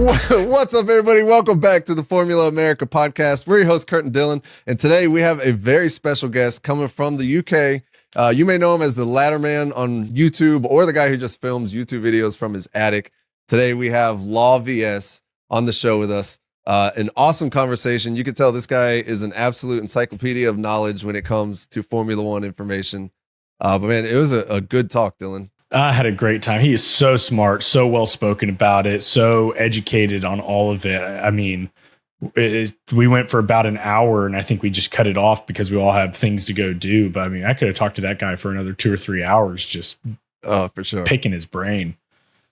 What's up, everybody? Welcome back to the Formula America podcast. We're your hosts, Kurt and Dylan, and today we have a very special guest coming from the UK. You may know him as the Ladder Man on YouTube, or the guy who just films YouTube videos from his attic. Today we have LawVs on the show with us. An awesome conversation. You can tell this guy is an absolute encyclopedia of knowledge when it comes to Formula One information. But man, it was a good talk, Dylan. I had a great time. He is so smart, so well spoken about it, so educated on all of it. I mean, we went for about an hour, and I think we just cut it off because we all have things to go do. But I mean, I could have talked to that guy for another 2 or 3 hours, just for sure picking his brain.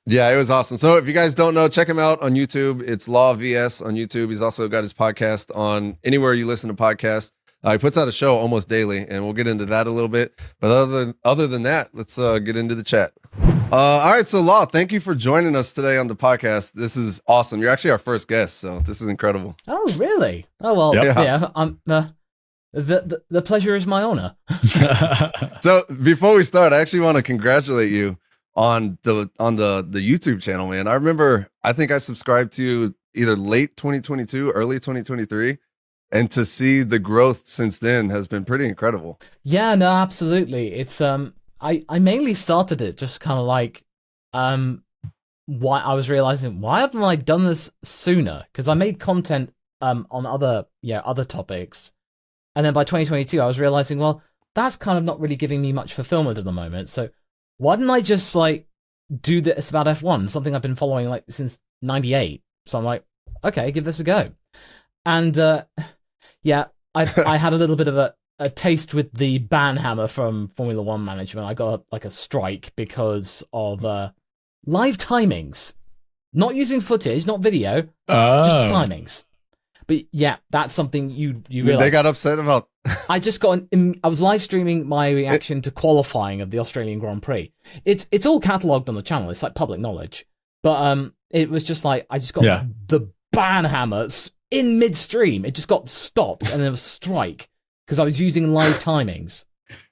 Yeah, it was awesome. So if you guys don't know, check him out on YouTube. It's LawVs on YouTube. He's also got his podcast on anywhere you listen to podcasts. He puts out a show almost daily, and we'll get into that a little bit. But other than that, let's get into the chat. All right, so Law, thank you for joining us today on the podcast. This is awesome. You're actually our first guest, so this is incredible. Oh, really? Oh, well, Yep. yeah. The pleasure is my honor. So before we start, I actually want to congratulate you on the YouTube channel, man. I think I subscribed to you either late 2022, early 2023. And to see the growth since then has been pretty incredible. Yeah, no, absolutely. It's I mainly started it just kind of like why I was realizing, why haven't I done this sooner? Because I made content on other topics, and then by 2022 I was realizing, well, that's kind of not really giving me much fulfillment at the moment. So why didn't I just like do this about F1, something I've been following like since '98? So I'm like, okay, give this a go. And yeah, I had a little bit of a taste with the ban hammer from Formula One management. I got like a strike because of live timings, not using footage, not video, just the timings. But yeah, that's something you realize. They got upset about. I just got I was live streaming my reaction to qualifying of the Australian Grand Prix. It's all catalogued on the channel. It's like public knowledge. But it was just like I just got the ban hammer in midstream. It just got stopped and there was a strike because I was using live timings,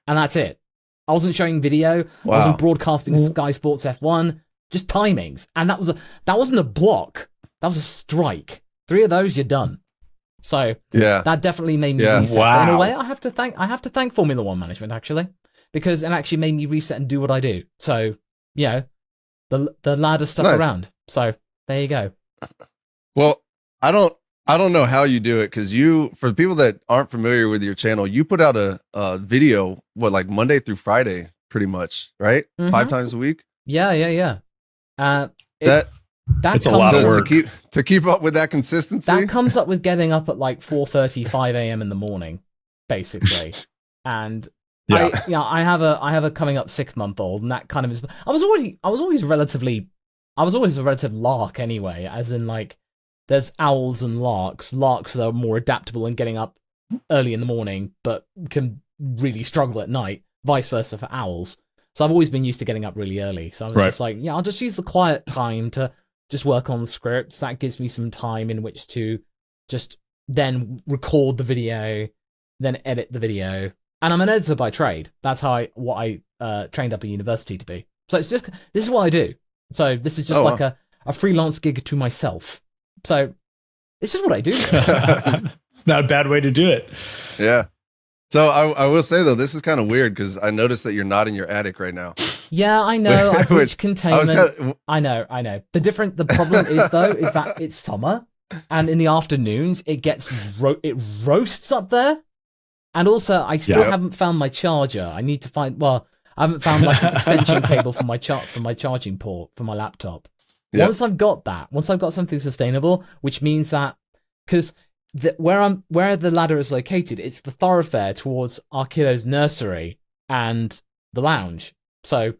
and that's it. I wasn't showing video. Wow. I wasn't broadcasting Sky Sports F1, just timings, and that wasn't a block. That was a strike. 3 of those, you're done. So yeah, that definitely made me reset. Wow. In a way, I have to thank Formula One management actually, because it actually made me reset and do what I do. So the ladder stuck around. So there you go. Well, I don't know how you do it, because for people that aren't familiar with your channel, you put out a video, like Monday through Friday, pretty much, right? Mm-hmm. 5 times a week. Yeah. That's a lot of work to keep up with that consistency. That comes up with getting up at like 4:30, 5 a.m. in the morning, basically. And I have a coming up 6-month-old, and that kind of is. I was always a relative lark anyway, as in like. There's owls and larks. Larks are more adaptable in getting up early in the morning, but can really struggle at night. Vice versa for owls. So I've always been used to getting up really early. So I was just like, I'll just use the quiet time to just work on scripts. That gives me some time in which to just then record the video, then edit the video. And I'm an editor by trade. That's what I trained up at university to be. So this is what I do. So this is just a freelance gig to myself. So it's just what I do. It's not a bad way to do it. Yeah. So I will say, though, this is kind of weird because I noticed that you're not in your attic right now. Yeah, I know. I breached containment. I know. The problem is, though, is that it's summer, and in the afternoons it gets it roasts up there. And also, I still haven't found my charger. I need to find. Well, I haven't found like an extension cable for my charging port for my laptop. Yep. Once I've got something sustainable, which means that because where the ladder is located, it's the thoroughfare towards our kiddo's nursery and the lounge. So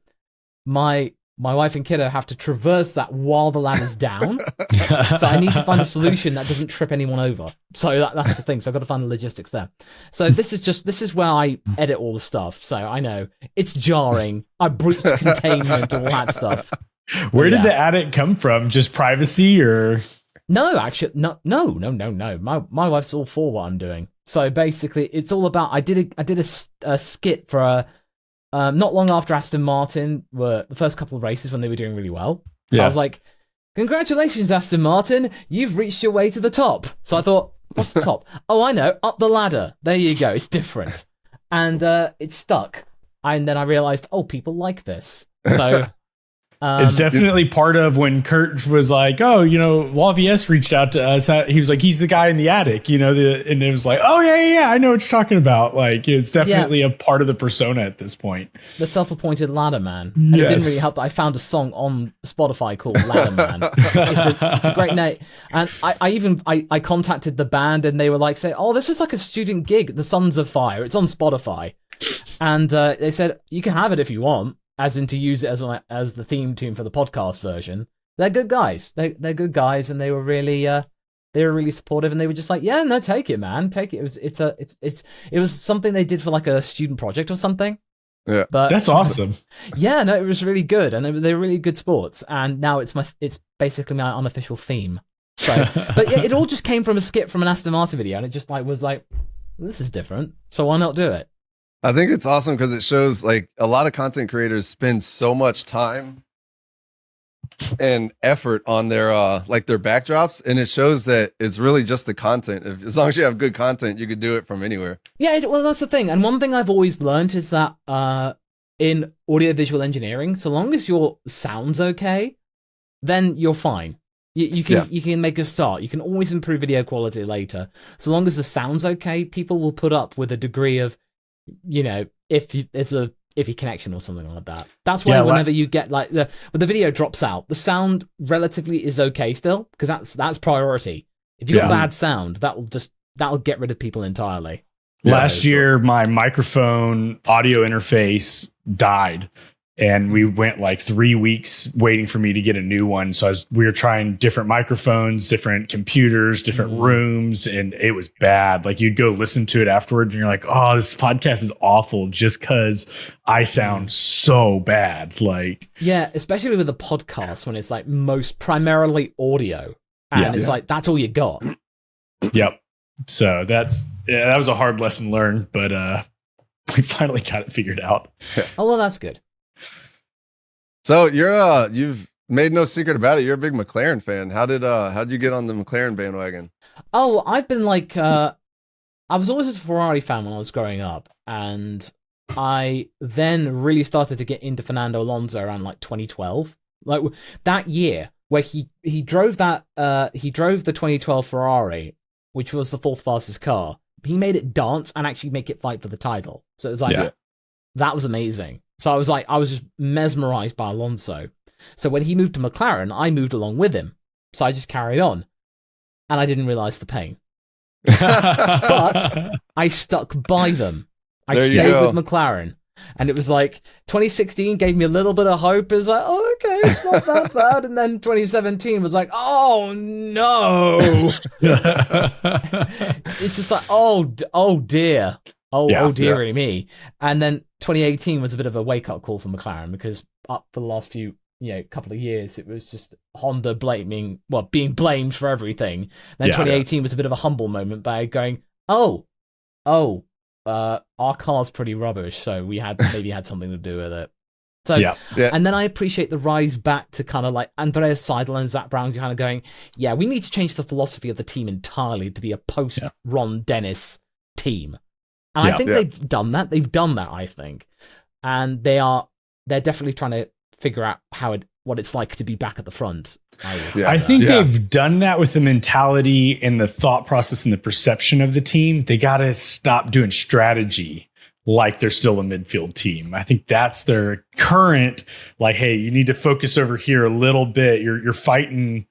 my wife and kiddo have to traverse that while the ladder's down. So I need to find a solution that doesn't trip anyone over. So that's the thing. So I've got to find the logistics there. So this is where I edit all the stuff. So I know it's jarring. I breached containment, all that stuff. Where did the attic come from? Just privacy, or? No, actually, no. My wife's all for what I'm doing. So basically, it's all about. I did a skit for not long after Aston Martin were the first couple of races when they were doing really well. So I was like, congratulations, Aston Martin, you've reached your way to the top. So I thought, what's the top? Oh, I know, up the ladder. There you go, it's different. And it stuck. And then I realized, oh, people like this. So it's definitely part of when Kurt was like, oh, LawVs reached out to us. He was like, he's the guy in the attic, and it was like, oh, yeah, I know what you're talking about. Like, it's definitely a part of the persona at this point. The self-appointed ladder man. And it didn't really help that I found a song on Spotify called Ladder Man. It's a great name. And I contacted the band and they were like, say, oh, this is like a student gig, The Sons of Fire. It's on Spotify. And they said, you can have it if you want. As in to use it as the theme tune for the podcast version. They're good guys. They're good guys, and they were really supportive. And they were just like, yeah, no, take it, man, take it. It was something they did for like a student project or something. Yeah, but that's awesome. Yeah, no, it was really good, and they were really good sports. And now it's basically my unofficial theme. So, but yeah, it all just came from a skit from an Aston Martin video, and it just was like, this is different. So why not do it? I think it's awesome because it shows like a lot of content creators spend so much time and effort on their their backdrops, and it shows that it's really just the content. As long as you have good content, you could do it from anywhere. Yeah, well, that's the thing. And one thing I've always learned is that in audiovisual engineering, so long as your sound's okay, then you're fine. You can make a start. You can always improve video quality later. So long as the sound's okay, people will put up with a degree of, if it's a iffy connection or something like that. That's why whenever you get like when the video drops out, the sound relatively is okay still, because that's priority. If you got bad sound, that'll get rid of people entirely. Last year, my microphone audio interface died, and we went like 3 weeks waiting for me to get a new one. So we were trying different microphones, different computers, different rooms, and it was bad. Like you'd go listen to it afterwards and you're like, oh, this podcast is awful just because I sound so bad. Like, yeah, especially with a podcast when it's like most primarily audio and it's like, that's all you got. Yep. So that was a hard lesson learned, but we finally got it figured out. Oh, well, that's good. So you've made no secret about it. You're a big McLaren fan. How'd you get on the McLaren bandwagon? Oh, I've been like, I was always a Ferrari fan when I was growing up, and I then really started to get into Fernando Alonso around like 2012, like that year where he drove the 2012 Ferrari, which was the fourth fastest car. He made it dance and actually make it fight for the title. So it was like, that was amazing. So I was just mesmerized by Alonso. So when he moved to McLaren, I moved along with him. So I just carried on. And I didn't realize the pain. But I stuck by them. I stayed with McLaren. And it was like 2016 gave me a little bit of hope. It was like, oh, okay, it's not that bad. And then 2017 was like, oh no. It's just like, oh dear. Oh dearie me. And then 2018 was a bit of a wake-up call for McLaren, because up for the last few couple of years it was just Honda being blamed for everything. Then 2018 was a bit of a humble moment by going, our car's pretty rubbish, so we maybe had something to do with it. So and then I appreciate the rise back to kind of like Andreas Seidel and Zach Brown kind of going, we need to change the philosophy of the team entirely to be a post Ron Dennis team. And I think they've done that. I think, and they're definitely trying to figure out what it's like to be back at the front. I think they've done that with the mentality and the thought process and the perception of the team. They got to stop doing strategy like they're still a midfield team. I think that's their current, like, hey, you need to focus over here a little bit. You're fighting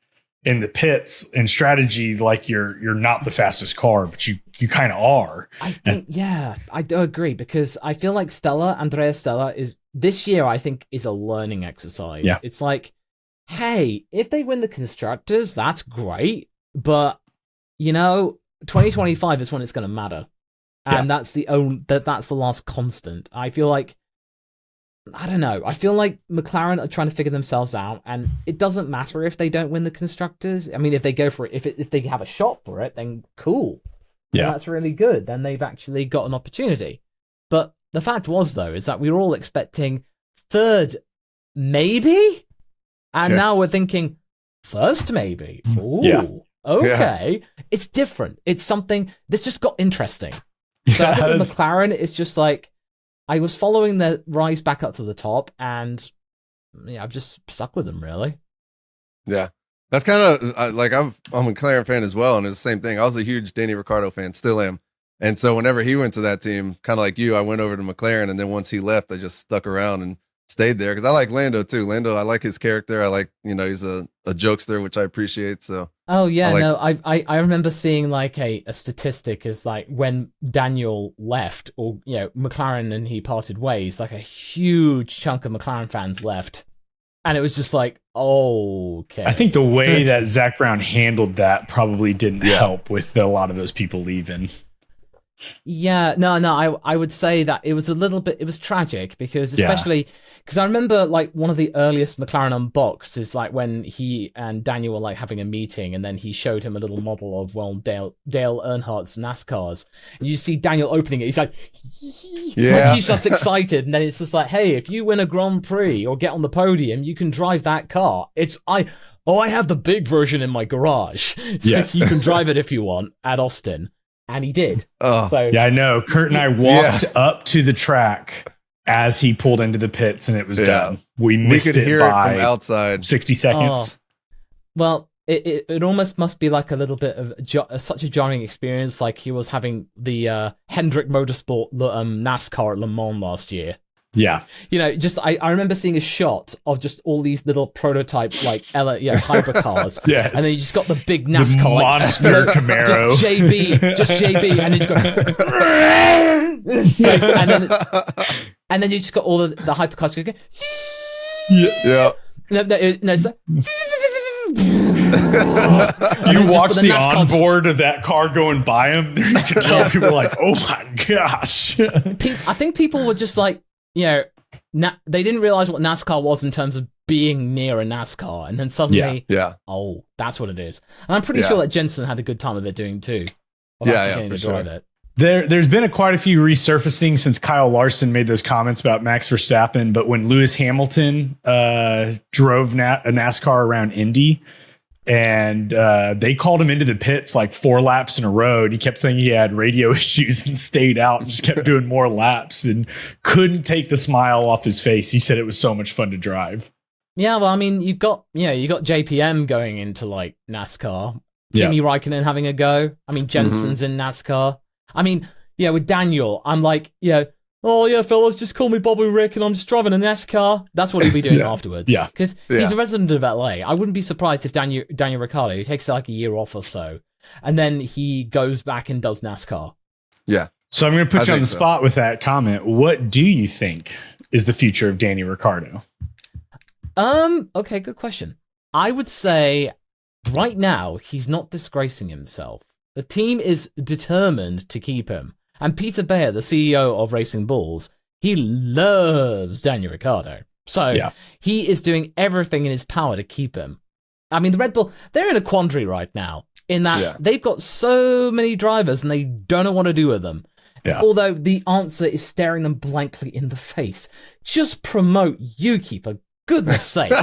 in the pits and strategy like you're not the fastest car, but you kind of are. I think, I do agree, because I feel like Andrea Stella is this year, I think, is a learning exercise. Yeah. It's like, hey, if they win the constructors, that's great, but 2025 is when it's going to matter, and that's the last constant. I feel like, I don't know. I feel like McLaren are trying to figure themselves out, and it doesn't matter if they don't win the constructors. I mean, if they go for it, if they have a shot for it, then cool. Yeah, that's really good. Then they've actually got an opportunity. But the fact was, though, is that we were all expecting third, maybe, and now we're thinking first, maybe. Ooh, Yeah. okay. Yeah. It's different. It's something. This just got interesting. So I think with McLaren, it's just like I was following the rise back up to the top, and yeah, I've just stuck with them, really. Yeah. That's kind of like I'm a McLaren fan as well, and it's the same thing. I was a huge Danny Ricciardo fan, still am. And so whenever he went to that team, kind of like you, I went over to McLaren, and then once he left, I just stuck around and stayed there because I like Lando too. Lando, I like his character. I like, he's a jokester, which I appreciate. So oh yeah, I remember seeing like a statistic is like when Daniel left, or McLaren and he parted ways, like a huge chunk of McLaren fans left. And it was just like, okay. I think the way that Zach Brown handled that probably didn't help with a lot of those people leaving. Yeah, no, I would say that it was it was tragic because especially because I remember like one of the earliest McLaren Unboxed is like when he and Daniel were like having a meeting and then he showed him a little model of Dale Earnhardt's NASCARs. And you see Daniel opening it, he's like, like he's just excited, and then it's just like, hey, if you win a Grand Prix or get on the podium, you can drive that car. I have the big version in my garage. Yes, you can drive it if you want at Austin. And he did. So yeah, I know. Kurt and I walked up to the track as he pulled into the pits, and it was done. We missed could it hear by it from outside 60 seconds. Well, it almost must be like a little bit of such a jarring experience, like he was having the Hendrick Motorsport NASCAR at Le Mans last year. Yeah. Just I remember seeing a shot of just all these little prototype like hypercars. Yes. And then you just got the big NASCAR the monster Camaro. just JB, and then you go and then you just got all the hypercars going. Yeah. No, it's like, you watch the onboard of that car going by him, you can tell people are like, oh my gosh. I think people were just like, they didn't realize what NASCAR was in terms of being near a NASCAR, and then suddenly, oh, that's what it is. And I'm pretty sure that Jensen had a good time of it doing too. For sure. There's been quite a few resurfacing since Kyle Larson made those comments about Max Verstappen, but when Lewis Hamilton drove a NASCAR around Indy, and they called him into the pits like 4 laps in a row, and he kept saying he had radio issues and stayed out and just kept doing more laps and couldn't take the smile off his face. He said it was so much fun to drive. Yeah, well, I mean, you got JPM going into like NASCAR, Kimi Räikkönen having a go. I mean, Jensen's in NASCAR. I mean, with Daniel, I'm like, oh yeah, fellas, just call me Bobby Rick, and I'm just driving a NASCAR. That's what he'll be doing afterwards. Yeah, because he's a resident of LA. I wouldn't be surprised if Daniel Ricciardo, he takes like a year off or so, and then he goes back and does NASCAR. Yeah. So I'm going to put you on the spot with that comment. What do you think is the future of Danny Ricciardo? Okay, good question. I would say right now he's not disgracing himself. The team is determined to keep him. And Peter Bayer, the CEO of Racing Bulls, he loves Daniel Ricciardo. So he is doing everything in his power to keep him. I mean, the Red Bull, they're in a quandary right now in that they've got so many drivers and they don't know what to do with them. Yeah. Although the answer is staring them blankly in the face. Just promote Yuki, for goodness sake.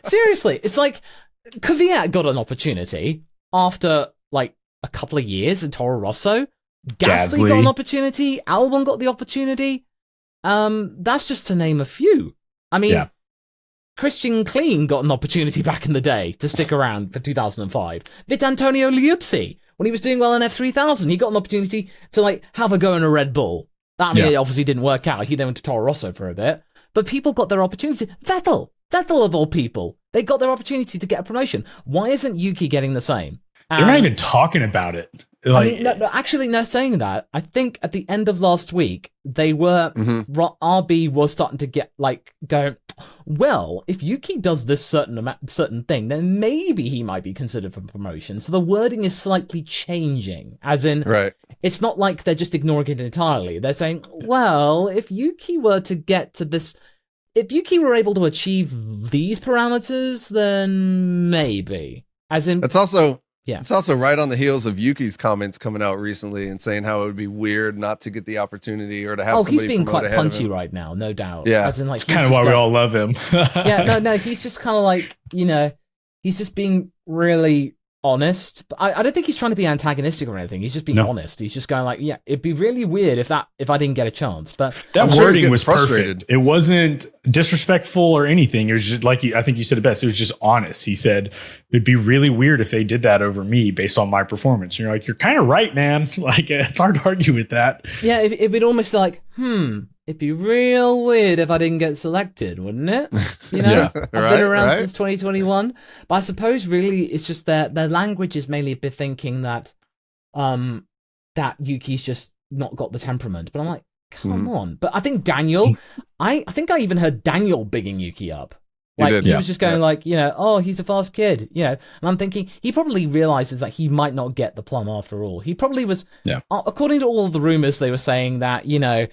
Seriously, it's like Kvyat got an opportunity after like a couple of years in Toro Rosso. Gasly got an opportunity. Albon got the opportunity. That's just to name a few. I mean, Christian Klein got an opportunity back in the day to stick around for 2005. Vitantonio Liuzzi, when he was doing well in F3000, he got an opportunity to like have a go in a Red Bull. I mean, it obviously didn't work out. He then went to Toro Rosso for a bit. But people got their opportunity. Vettel of all people, they got their opportunity to get a promotion. Why isn't Yuki getting the same? They're not even talking about it. Like, I mean, actually, they're saying that. I think at the end of last week, they were RB was starting to get like go. Well, if Yuki does this certain thing, then maybe he might be considered for promotion. So the wording is slightly changing, as in, it's not like they're just ignoring it entirely. They're saying, well, if Yuki were to get to this, if Yuki were able to achieve these parameters, then maybe. As in, it's also right on the heels of Yuki's comments coming out recently and saying how it would be weird not to get the opportunity or to have somebody. He's being quite punchy right now, no doubt. Yeah, as in, like, it's kind of why we all love him. No, he's just kind of like, he's just being really honest. But I don't think he's trying to be antagonistic or anything. He's just being honest. He's just going like, yeah, it'd be really weird if I didn't get a chance. But that wording was frustrated. Perfect. It wasn't disrespectful or anything. It was just like I think you said it best. It was just honest. He said it'd be really weird if they did that over me based on my performance. And you're like, you're kind of right, man. Like it's hard to argue with that. Yeah, it'd be almost like, it'd be real weird if I didn't get selected, wouldn't it? You know, I've been around since 2021, but I suppose really it's just their language is mainly a bit thinking that that Yuki's just not got the temperament. But I'm like, come on. But I think Daniel, I think I even heard Daniel bigging Yuki up. Like he was just going like, you know, oh, he's a fast kid, you know. And I'm thinking he probably realizes that he might not get the plum after all. He probably was, according to all of the rumors, they were saying that, you know,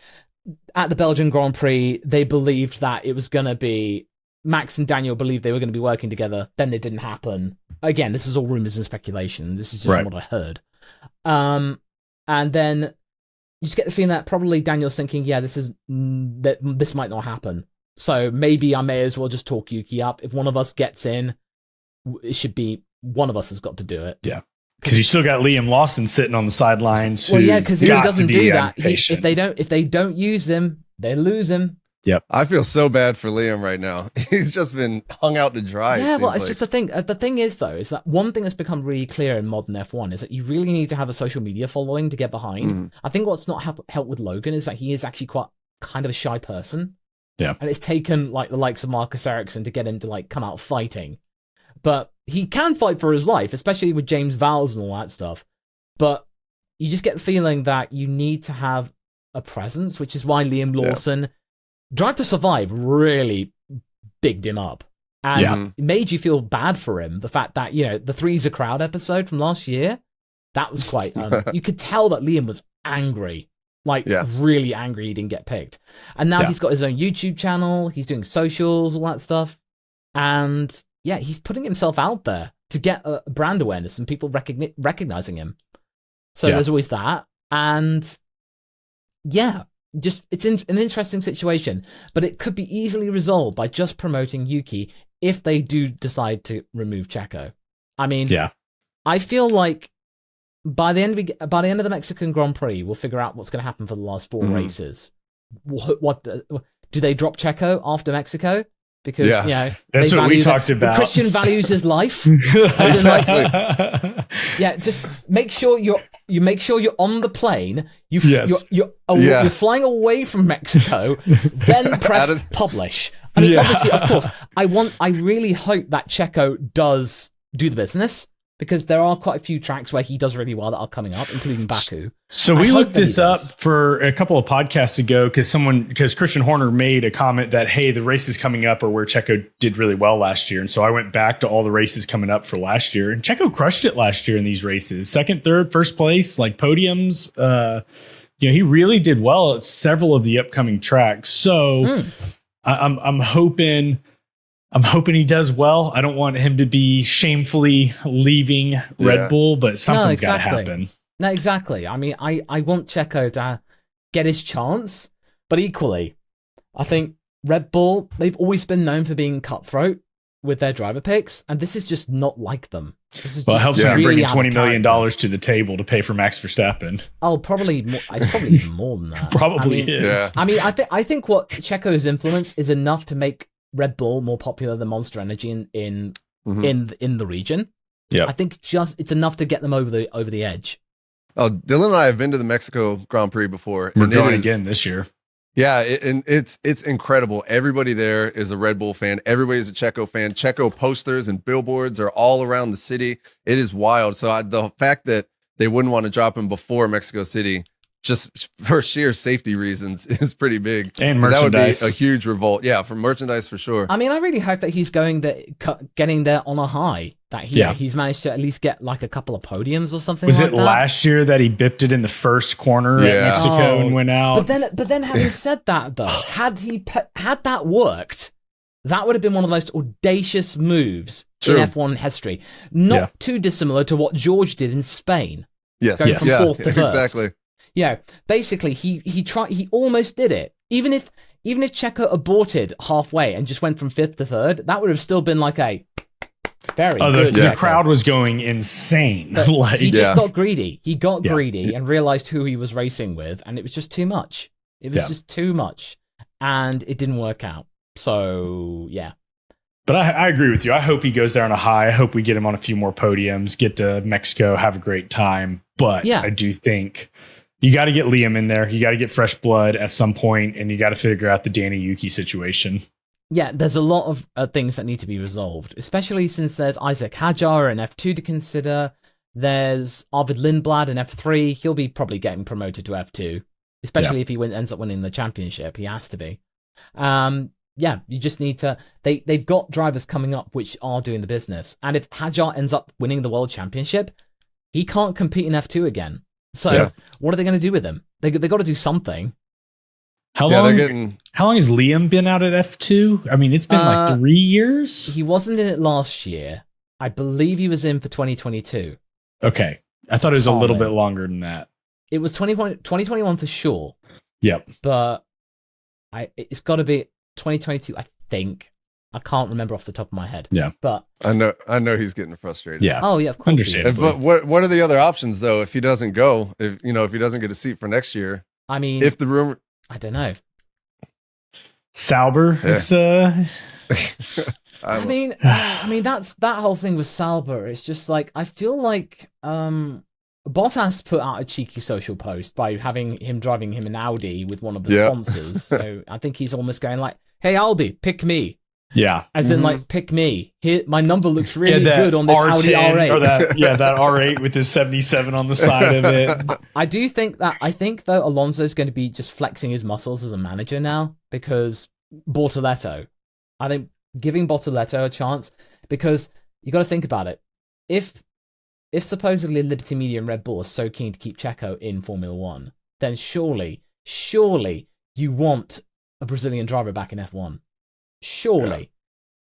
at the Belgian Grand Prix, they believed that it was going to be Max and Daniel believed they were going to be working together. Then it didn't happen. Again, this is all rumors and speculation. This is just what I heard. And then you just get the feeling that probably Daniel's thinking, yeah, this might not happen. So maybe I may as well just talk Yuki up. If one of us gets in, it should be one of us has got to do it. Yeah. Because you still got Liam Lawson sitting on the sidelines. Well, yeah, because he doesn't do that. If they don't use him, they lose him. Yep. I feel so bad for Liam right now. He's just been hung out to dry. Yeah, well, it's just the thing. The thing is, though, is that one thing that's become really clear in modern F1 is that you really need to have a social media following to get behind. I think what's not helped with Logan is that he is actually quite kind of a shy person. Yeah. And it's taken like the likes of Marcus Ericsson to get him to like come out fighting. But he can fight for his life, especially with James Vowles and all that stuff. But you just get the feeling that you need to have a presence, which is why Liam Lawson, Drive to Survive really bigged him up. And it made you feel bad for him. The fact that, you know, the Three's a Crowd episode from last year, that was quite... you could tell that Liam was angry. Really angry he didn't get picked. And now he's got his own YouTube channel. He's doing socials, all that stuff. And... yeah, he's putting himself out there to get a brand awareness and people recognizing him. So there's always that. And just it's an interesting situation, but it could be easily resolved by just promoting Yuki if they do decide to remove Checo. I mean, I feel like by the end of the Mexican Grand Prix, we'll figure out what's going to happen for the last 4 races. Do they drop Checo after Mexico? Because you know, that's what we talked about. Christian values his life. Just make sure you're on the plane. You're flying away from Mexico. Then press publish. I mean, obviously, of course, I really hope that Checo does do the business. Because there are quite a few tracks where he does really well that are coming up, including Baku. So we looked this up for a couple of podcasts ago because Christian Horner made a comment that, hey, the races coming up are where Checo did really well last year. And so I went back to all the races coming up for last year. And Checo crushed it last year in these races. 2nd, 3rd, 1st place, like podiums. You know, he really did well at several of the upcoming tracks. So I'm hoping he does well. I don't want him to be shamefully leaving Red Bull, but something's got to happen. No, exactly. I mean, I want Checo to get his chance, but equally, I think Red Bull, they've always been known for being cutthroat with their driver picks, and this is just not like them. This is it helps them bring $20 million to the table to pay for Max Verstappen. Oh, probably more. It's probably even more than that. Probably is. I mean, I think what Checo's influence is enough to make Red Bull more popular than Monster Energy in the region. Yeah, I think it's enough to get them over the edge. Oh, Dylan and I have been to the Mexico Grand Prix before. We're going again this year. Yeah, and it's incredible. Everybody there is a Red Bull fan. Everybody's a Checo fan. Checo posters and billboards are all around the city. It is wild. So the fact that they wouldn't want to drop him before Mexico City, just for sheer safety reasons, is pretty big. And merchandise. That would be a huge revolt. Yeah, for merchandise for sure. I mean, I really hope that he's getting there on a high. That he's managed to at least get like a couple of podiums or something. Was it last year that he bipped it in the first corner at Mexico and went out? But then, having said that, though, had that worked, that would have been one of the most audacious moves in F1 history. Not too dissimilar to what George did in Spain. Yes. Going from 4th to 1st. Exactly. Yeah, basically, he tried. He almost did it. Even if Checo aborted halfway and just went from 5th to 3rd, that would have still been like a Very Oh, good. the crowd was going insane. Like, he just Yeah. got greedy. He got greedy and realized who he was racing with, and it was just too much. It was just too much, and it didn't work out. So, yeah. But I agree with you. I hope he goes there on a high. I hope we get him on a few more podiums, get to Mexico, have a great time. But I do think you got to get Liam in there. You got to get fresh blood at some point, and you got to figure out the Danny Yuki situation. Yeah, there's a lot of things that need to be resolved, especially since there's Isaac Hajar in F2 to consider. There's Arvid Lindblad in F3. He'll be probably getting promoted to F2, especially if he ends up winning the championship. He has to be. Yeah, you just need to... They've got drivers coming up which are doing the business. And if Hajar ends up winning the World Championship, he can't compete in F2 again. So what are they going to do with him? They got to do something. How long has Liam been out at F2? I mean, it's been like 3 years? He wasn't in it last year. I believe he was in for 2022. Okay. I thought it was a little bit longer than that. It was 2021 for sure. Yep. But it's got to be 2022, I think. I can't remember off the top of my head. Yeah. But I know he's getting frustrated. Yeah. Oh yeah, of course. Understandably. But what are the other options though if he doesn't go? If he doesn't get a seat for next year? I mean, if the rumor, I don't know. Sauber is I mean that whole thing with Sauber. It's just like I feel like Bottas put out a cheeky social post by having him driving him an Audi with one of the sponsors. So I think he's almost going like, "Hey Audi, pick me." Yeah. As in like, pick me. Here, my number looks really good on this Audi R8. Or that R8 with his 77 on the side of it. I think though Alonso's going to be just flexing his muscles as a manager now because Bortoleto. I think giving Bortoleto a chance because you got to think about it. If supposedly Liberty Media and Red Bull are so keen to keep Checo in Formula One, then surely you want a Brazilian driver back in F1. Surely.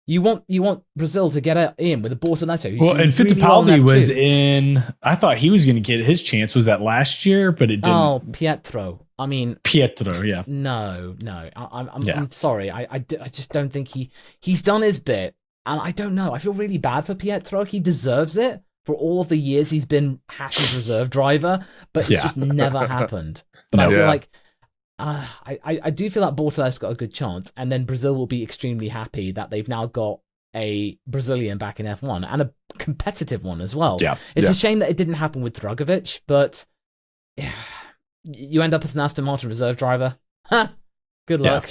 You want Brazil to get in with a Bortoleto. Well, and Fittipaldi was in. I thought he was going to get his chance. Was that last year? But it didn't. Oh, Pietro. I mean, Pietro. Yeah. No. I'm sorry. I just don't think he's done his bit, and I don't know. I feel really bad for Pietro. He deserves it for all of the years he's been Haas's reserve driver, but it's just never happened. But I feel like. I do feel like Bortole's got a good chance, and then Brazil will be extremely happy that they've now got a Brazilian back in F1 and a competitive one as well. Yeah, it's a shame that it didn't happen with Dragovic, but you end up as an Aston Martin reserve driver. Good luck.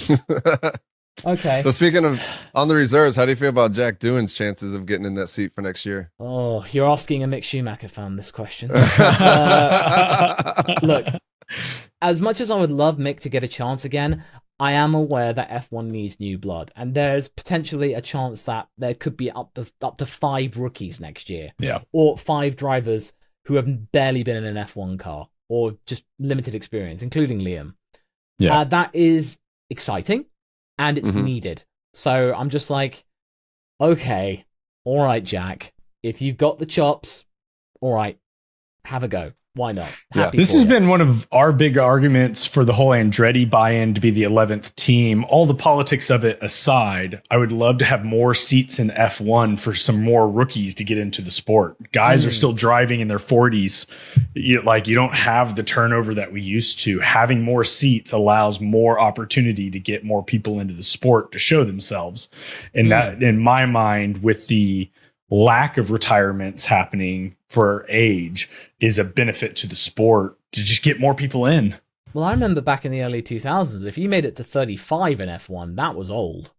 Okay. So speaking of on the reserves, how do you feel about Jack Doohan's chances of getting in that seat for next year? Oh, you're asking a Mick Schumacher fan this question. Look. As much as I would love Mick to get a chance again, I am aware that F1 needs new blood, and there's potentially a chance that there could be up to 5 rookies next year, or 5 drivers who have barely been in an F1 car or just limited experience, including Liam. Yeah, that is exciting, and it's needed. So I'm just like, okay, all right, Jack, if you've got the chops, all right, have a go. Why not? This has been one of our big arguments for the whole Andretti buy-in to be the 11th team. All the politics of it aside, I would love to have more seats in F1 for some more rookies to get into the sport. Guys are still driving in their 40s. You don't have the turnover that we used to. Having more seats allows more opportunity to get more people into the sport to show themselves. And that, in my mind, with the lack of retirements happening for age, is a benefit to the sport to just get more people in. Well, I remember back in the early 2000s, if you made it to 35 in F1, that was old.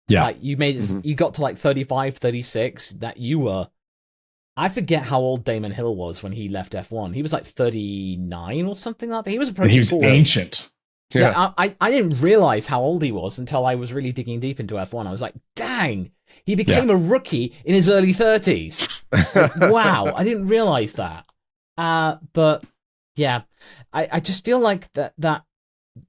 Yeah. Like you made it, you got to like 35, 36, that you were... I forget how old Damon Hill was when he left F1. He was like 39 or something like that. He was approaching 40. He was ancient. Yeah, I didn't realize how old he was until I was really digging deep into F1. I was like, dang, he became a rookie in his early 30s. Wow, I didn't realize that. But yeah, I just feel like that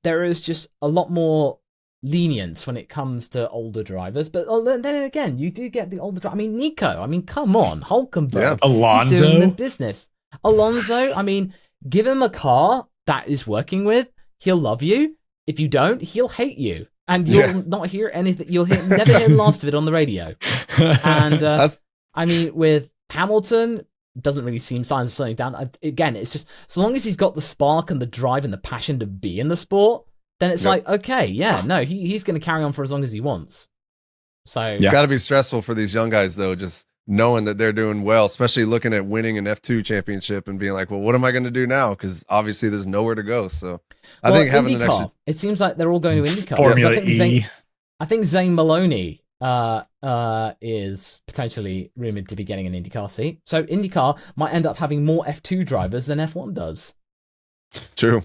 there is just a lot more lenience when it comes to older drivers. But then again, you do get the older driver. I mean, Nico. I mean, come on, Hulkenberg. Alonso. He's doing the business. Alonso. I mean, give him a car that is working with. He'll love you. If you don't, he'll hate you. And you'll not hear anything. You'll never hear the last of it on the radio. And I mean, with Hamilton, doesn't really seem signs of slowing down. Again, it's just so long as he's got the spark and the drive and the passion to be in the sport, then it's like, okay, yeah, no, he's going to carry on for as long as he wants. So it's got to be stressful for these young guys, though, just knowing that they're doing well, especially looking at winning an F2 championship and being like, well, what am I going to do now? Because obviously there's nowhere to go. So I think having IndyCar, an extra... it seems like they're all going to IndyCar. Formula E. I think Zane Maloney is potentially rumored to be getting an IndyCar seat. So IndyCar might end up having more F2 drivers than F1 does. True.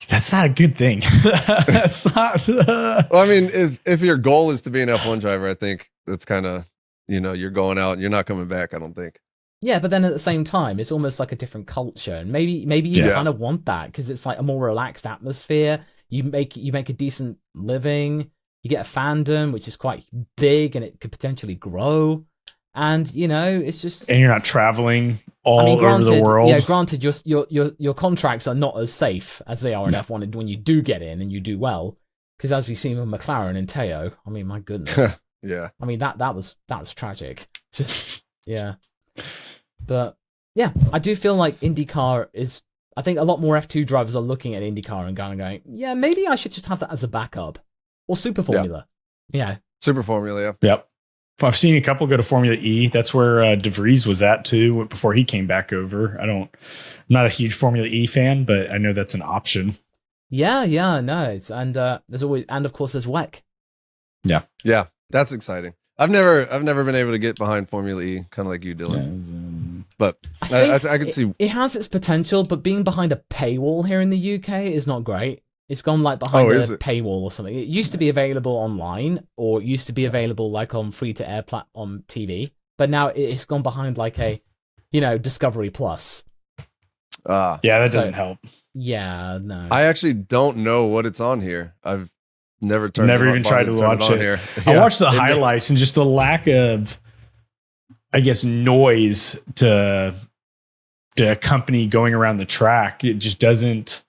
That's not a good thing. That's not. Well, I mean, if your goal is to be an F1 driver, I think that's kind of, you're going out and you're not coming back, I don't think. Yeah, but then at the same time, it's almost like a different culture. And maybe you kind of want that because it's like a more relaxed atmosphere. You make a decent living. You get a fandom, which is quite big and it could potentially grow. And, it's just... And you're not traveling over the world. Yeah, granted, your contracts are not as safe as they are in F1 when you do get in and you do well. Because as we've seen with McLaren and Teo, I mean, my goodness. Yeah. I mean, that was tragic. Just, yeah. But, yeah, I do feel like IndyCar is... I think a lot more F2 drivers are looking at IndyCar and going, yeah, maybe I should just have that as a backup. Or Super Formula. Yeah. Super Formula, yeah. Yep. I've seen a couple go to Formula E. That's where De Vries was at too before he came back over. I'm not a huge Formula E fan, but I know that's an option. Yeah, no. There's always, and of course there's WEC. Yeah, that's exciting. I've never been able to get behind Formula E, kind of like you, Dylan. But I can see it has its potential, but being behind a paywall here in the UK is not great. It's gone like behind a paywall or something. It used to be available online, or it used to be available like on free-to-air on TV, but now it's gone behind like a, Discovery Plus. Yeah, that doesn't help. Yeah, no. I actually don't know what it's on here. I've never even tried to watch it. Here. I watched the highlights and just the lack of, I guess, noise to accompany going around the track. It just doesn't.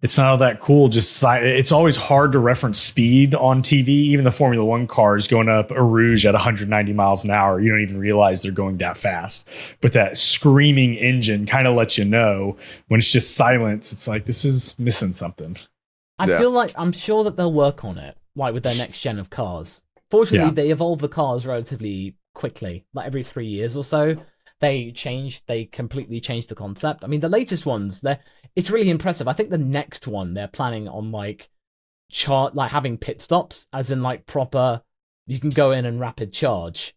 It's not all that cool. It's always hard to reference speed on TV. Even the Formula One cars going up a Rouge at 190 miles an hour, you don't even realize they're going that fast. But that screaming engine kind of lets you know when it's just silence. It's like, this is missing something. I feel like I'm sure that they'll work on it, like with their next gen of cars. Fortunately, they evolve the cars relatively quickly, like every 3 years or so. They completely changed the concept. I mean, the latest ones, it's really impressive. I think the next one they're planning on having pit stops, as in like proper, you can go in and rapid charge.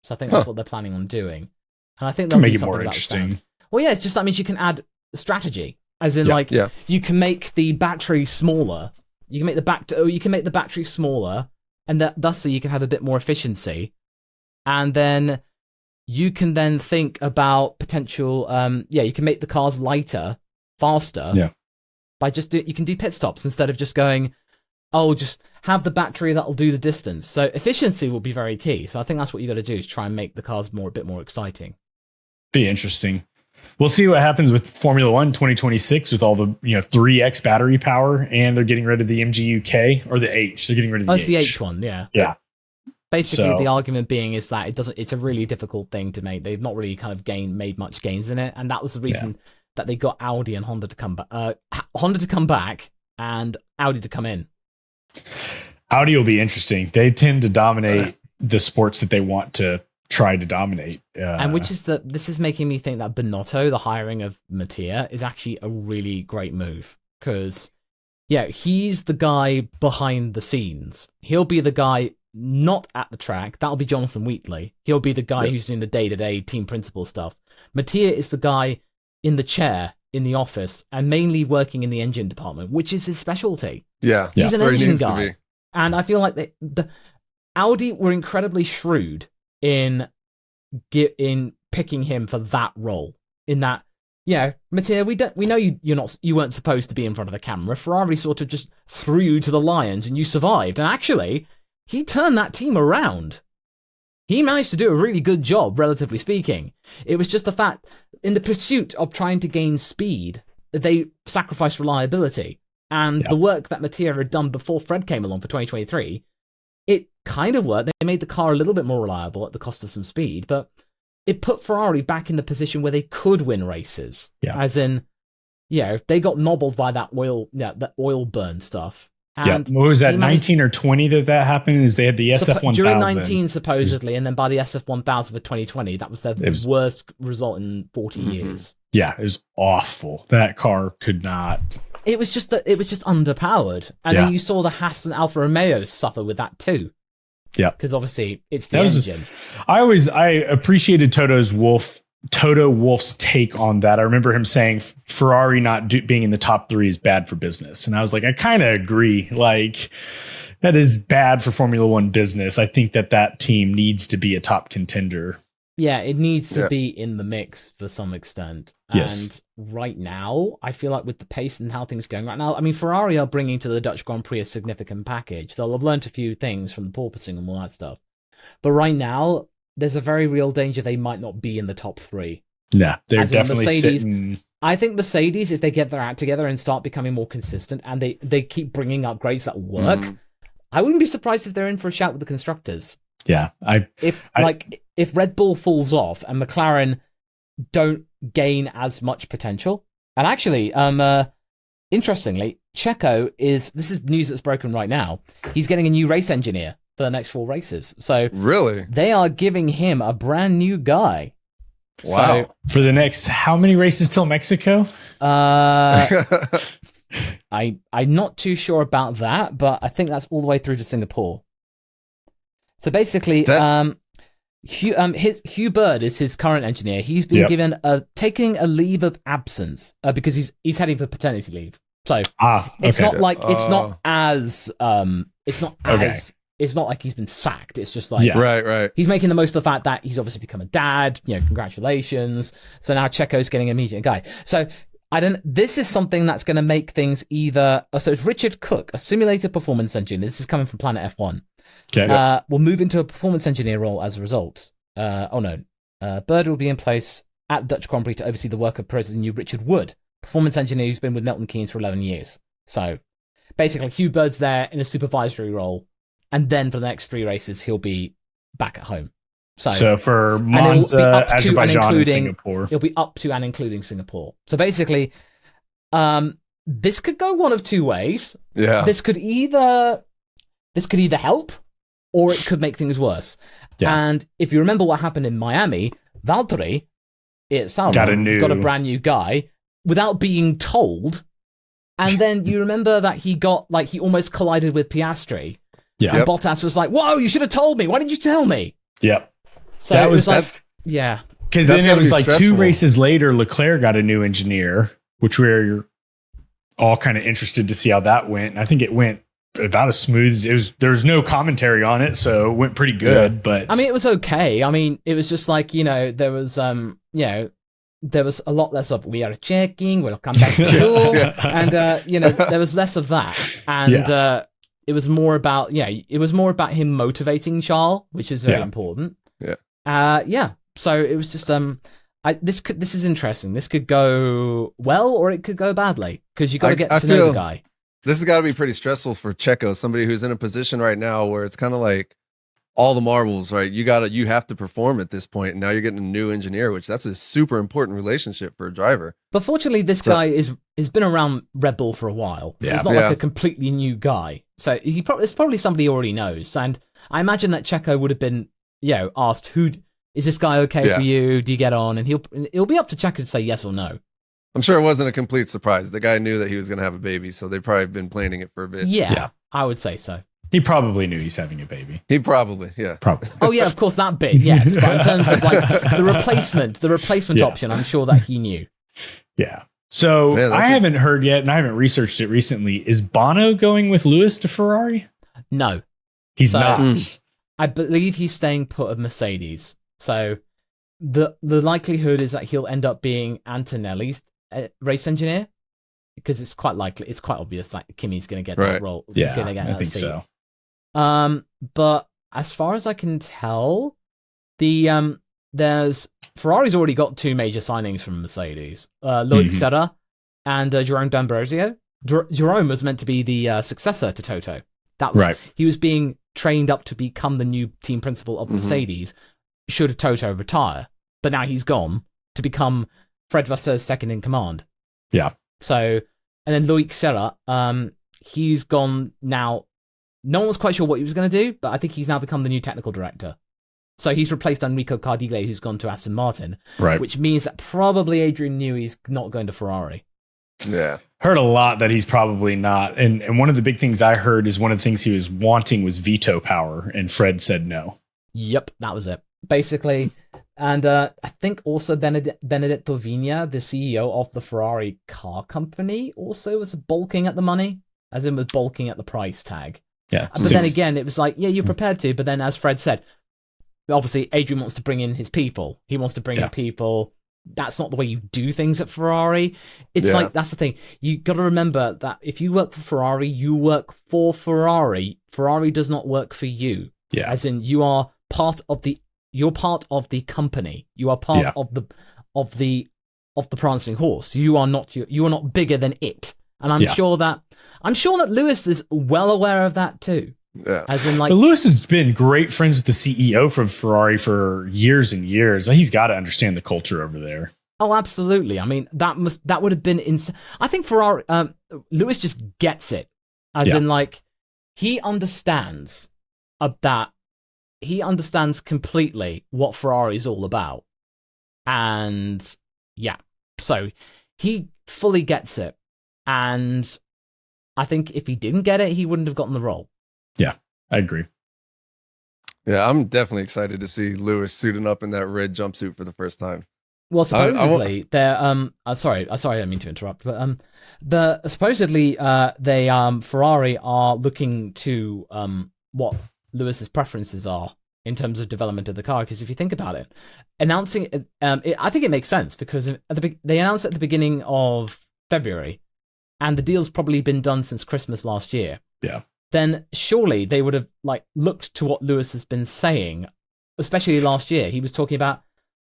So I think that's what they're planning on doing. And I think they'll make do it more something interesting. Well, yeah, it's just that means you can add strategy, as in you can make the battery smaller. You can make the battery smaller, and thus so you can have a bit more efficiency, and then you can then think about potential. You can make the cars lighter, faster. Yeah. By you can do pit stops instead of just going, just have the battery that'll do the distance. So efficiency will be very key. So I think that's what you got to do is try and make the cars a bit more exciting. Be interesting. We'll see what happens with Formula One 2026 with all the 3x battery power, and they're getting rid of the MGUK or the H. They're getting rid of the H. It's the H one, yeah. Yeah. Basically, the argument being is that it's a really difficult thing to make. They've not really kind of made much gains in it, and that was the reason that they got Audi and Honda to come back. Honda to come back and Audi to come in. Audi will be interesting. They tend to dominate the sports that they want to try to dominate, and this is making me think that Binotto, the hiring of Mattia, is actually a really great move because, he's the guy behind the scenes. He'll be the guy. Not at the track. That'll be Jonathan Wheatley. He'll be the guy who's doing the day-to-day team principal stuff. Mattia is the guy in the chair in the office and mainly working in the engine department, which is his specialty. Yeah, he's an engine guy. To be. And I feel like the Audi were incredibly shrewd in picking him for that role. In that, Mattia, we know you weren't supposed to be in front of the camera. Ferrari sort of just threw you to the lions and you survived. And actually, he turned that team around. He managed to do a really good job, relatively speaking. It was just the fact, in the pursuit of trying to gain speed, they sacrificed reliability. And the work that Mattia had done before Fred came along for 2023, it kind of worked. They made the car a little bit more reliable at the cost of some speed, but it put Ferrari back in the position where they could win races. Yeah. As in, if they got nobbled by that oil burn stuff. And what was that, 19 or 20 that happened? Is they had the SF1000 during 19 supposedly, and then by the SF1000 for 2020, that was their worst result in 40 years. Yeah, it was awful. That car could not. It was just underpowered, and then you saw the Haas and Alfa Romeos suffer with that too. Yeah, because obviously it's the engine. I appreciated Toto Wolff's take on that. I remember him saying Ferrari not being in the top 3 is bad for business. And I was like, I kind of agree. Like, that is bad for Formula One business. I think that team needs to be a top contender. Yeah, it needs to be in the mix for some extent. Yes. And right now, I feel like with the pace and how things are going right now, I mean, Ferrari are bringing to the Dutch Grand Prix a significant package. They'll have learnt a few things from the porpoising and all that stuff. But right now, there's a very real danger they might not be in the top 3. Yeah, they're definitely Mercedes, sitting. I think Mercedes, if they get their act together and start becoming more consistent, and they keep bringing upgrades that work, I wouldn't be surprised if they're in for a shout with the constructors. Yeah, if Red Bull falls off and McLaren don't gain as much potential, and actually, interestingly, Checo this is news that's broken right now. He's getting a new race engineer for the next 4 races. So really, they are giving him a brand new guy. Wow! So, for the next how many races till Mexico? I'm not too sure about that, but I think that's all the way through to Singapore. So basically, Hugh Bird is his current engineer. He's been given taking a leave of absence because he's heading for paternity leave. So it's not like it's not like he's been sacked. It's just like right. He's making the most of the fact that he's obviously become a dad. Congratulations. So now Checo's getting an immediate guy. So this is something that's going to make things either. So it's Richard Cook, a simulated performance engineer. This is coming from Planet F1. Okay. Will move into a performance engineer role as a result. Bird will be in place at Dutch Grand Prix to oversee the work of President new Richard Wood, performance engineer who's been with Milton Keynes for 11 years. So basically, Hugh Bird's there in a supervisory role, and then for the next 3 races, he'll be back at home. So for Monza, Azerbaijan, and Singapore. It'll be up to and including Singapore. So basically, this could go one of 2 ways. Yeah. This could either help, or it could make things worse. Yeah. And if you remember what happened in Miami, Valtteri got a brand new guy without being told. And then you remember that he almost collided with Piastri. Yeah. And Bottas was like, "Whoa, you should have told me. Why didn't you tell me?" Yep. So because then it was like stressful. 2 races later, Leclerc got a new engineer, which we're all kind of interested to see how that went. And I think it went about as smooth as it was. There was no commentary on it, so it went pretty good. But I mean, it was okay. I mean, it was just like, there was there was a lot less of "we are checking, we'll come back to school," and there was less of that, and it was more about him motivating Charles, which is very important. So it was just this is interesting. This could go well or it could go badly because you got to get to know the guy. This has got to be pretty stressful for Checo, somebody who's in a position right now where it's kind of like all the marbles, right? You have to perform at this point, and now you're getting a new engineer, which that's a super important relationship for a driver. But fortunately, this guy has been around Red Bull for a while. So it's not like a completely new guy. So it's probably somebody he already knows. And I imagine that Checo would have been, asked, "Who is this guy okay for you? Do you get on?" And it'll be up to Checo to say yes or no. I'm sure it wasn't a complete surprise. The guy knew that he was going to have a baby, so they've probably been planning it for a bit. Yeah, I would say so. He probably knew he's having a baby. He probably. Oh yeah, of course that bit, yes. But in terms of like the replacement option, I'm sure that he knew. Yeah. So I haven't heard yet, and I haven't researched it recently. Is Bono going with Lewis to Ferrari? No, he's not. I believe he's staying put at Mercedes. So the likelihood is that he'll end up being Antonelli's race engineer, because it's quite obvious that Kimi's going to get that role. Yeah, I think so. But as far as I can tell, Ferrari's already got 2 major signings from Mercedes: Loic Serra and Jerome D'Ambrosio. Jerome was meant to be the successor to Toto. That was he was being trained up to become the new team principal of Mercedes should Toto retire. but now he's gone to become Fred Vasseur's second in command. Yeah. So, and then Loic Serra, he's gone now. No one was quite sure what he was going to do, but I think he's now become the new technical director. So he's replaced Enrico Cardile, who's gone to Aston Martin. Right. Which means that probably Adrian Newey's not going to Ferrari. Yeah. Heard a lot that he's probably not. And one of the big things I heard is one of the things he was wanting was veto power, and Fred said no. Yep, that was it. Basically, and I think also Benedetto Vigna, the CEO of the Ferrari car company, also was balking at the money, as in was balking at the price tag. Yeah. But then again, it was like, yeah, you're prepared to. But then, as Fred said, obviously, Adrian wants to bring in his people. He wants to bring in people. That's not the way you do things at Ferrari. It's like, that's the thing. You got to remember that if you work for Ferrari, you work for Ferrari. Ferrari does not work for you. Yeah. As in, you are part of the. You're part of the company. You are part of the prancing horse. You are not bigger than it. And I'm sure that Lewis is well aware of that too. Yeah. As in, like, but Lewis has been great friends with the CEO from Ferrari for years and years. He's got to understand the culture over there. Oh, absolutely. I mean, that would have been I think Ferrari, Lewis just gets it. As in, like, he understands that. He understands completely what Ferrari is all about. And so he fully gets it. And I think if he didn't get it, he wouldn't have gotten the role. Yeah, I agree. Yeah, I'm definitely excited to see Lewis suiting up in that red jumpsuit for the first time. Well, supposedly they're sorry, I didn't mean to interrupt, but Ferrari are looking to what Lewis's preferences are in terms of development of the car. Because if you think about it, announcing it, I think it makes sense because they announced at the beginning of February, and the deal's probably been done since Christmas last year. Yeah. Then surely they would have looked to what Lewis has been saying, especially last year. He was talking about,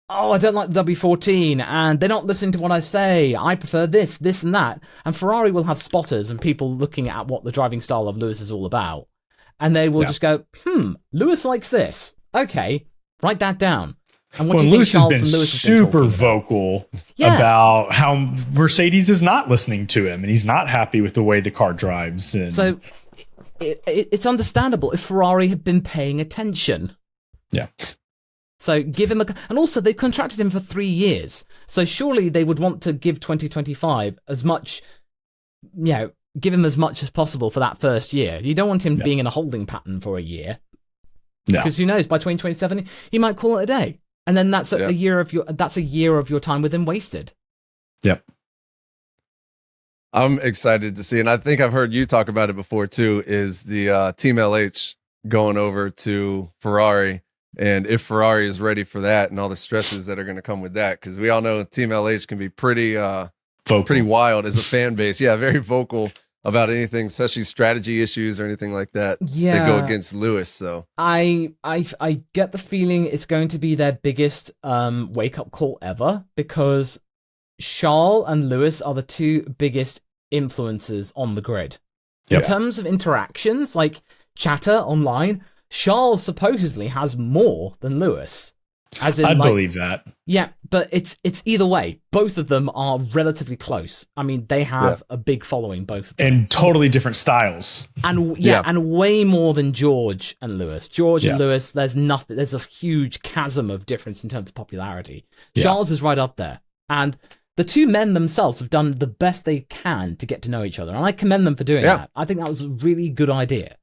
oh, I don't like the W14, and they're not listening to what I say. I prefer this, and that. And Ferrari will have spotters and people looking at what the driving style of Lewis is all about. And they will just go, Lewis likes this. Okay, write that down. And what do you Lewis think has been super vocal about how Mercedes is not listening to him, and he's not happy with the way the car drives. And so it's understandable if Ferrari had been paying attention. Yeah. So give him and also they've contracted him for 3 years. So surely they would want to give 2025 as much, give him as much as possible for that first year. You don't want him being in a holding pattern for a year. No. Because who knows, by 2027 he might call it a day. And then that's a year of your time with him wasted. Yep. I'm excited to see, and I think I've heard you talk about it before too, is the Team LH going over to Ferrari, and if Ferrari is ready for that and all the stresses that are going to come with that, because we all know Team LH can be pretty wild as a fan base. Yeah, very vocal about anything, especially strategy issues or anything like that. That go against Lewis. So I get the feeling it's going to be their biggest wake up call ever, because Charles and Lewis are the two biggest influencers on the grid. In terms of interactions, like chatter online, Charles supposedly has more than Lewis. As in, I'd believe that. Yeah, but it's either way. Both of them are relatively close. I mean, they have a big following, both of them. And totally different styles. And and way more than George and Lewis. George and Lewis, there's a huge chasm of difference in terms of popularity. Charles is right up there. And the two men themselves have done the best they can to get to know each other. And I commend them for doing that. I think that was a really good idea.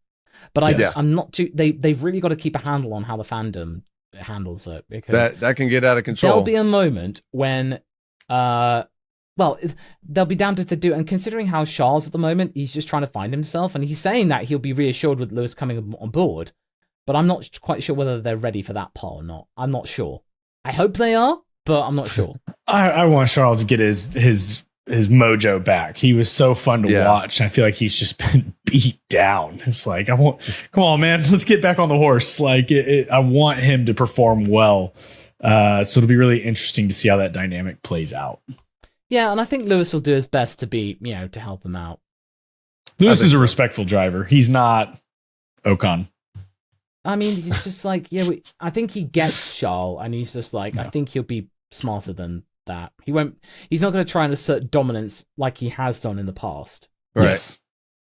But I'm not too... They've really got to keep a handle on how the fandom handles it, because that can get out of control. There'll be a moment when they'll be down to do, and considering how Charles at the moment, he's just trying to find himself, and he's saying that he'll be reassured with Lewis coming on board, but I'm not quite sure whether they're ready for that part or not. I'm not sure. I hope they are, but I'm not sure. I want Charles to get his mojo back. He was so fun to watch. I feel like he's just been beat down. It's like, come on, man, let's get back on the horse. Like, I want him to perform well. So it'll be really interesting to see how that dynamic plays out. Yeah, and I think Lewis will do his best to be, to help him out. Lewis is a respectful driver. He's not Ocon. I mean, he's just like, I think he gets Charles, and he's just like, I think he'll be smarter than that. He's not going to try and assert dominance like he has done in the past. Right. Yes.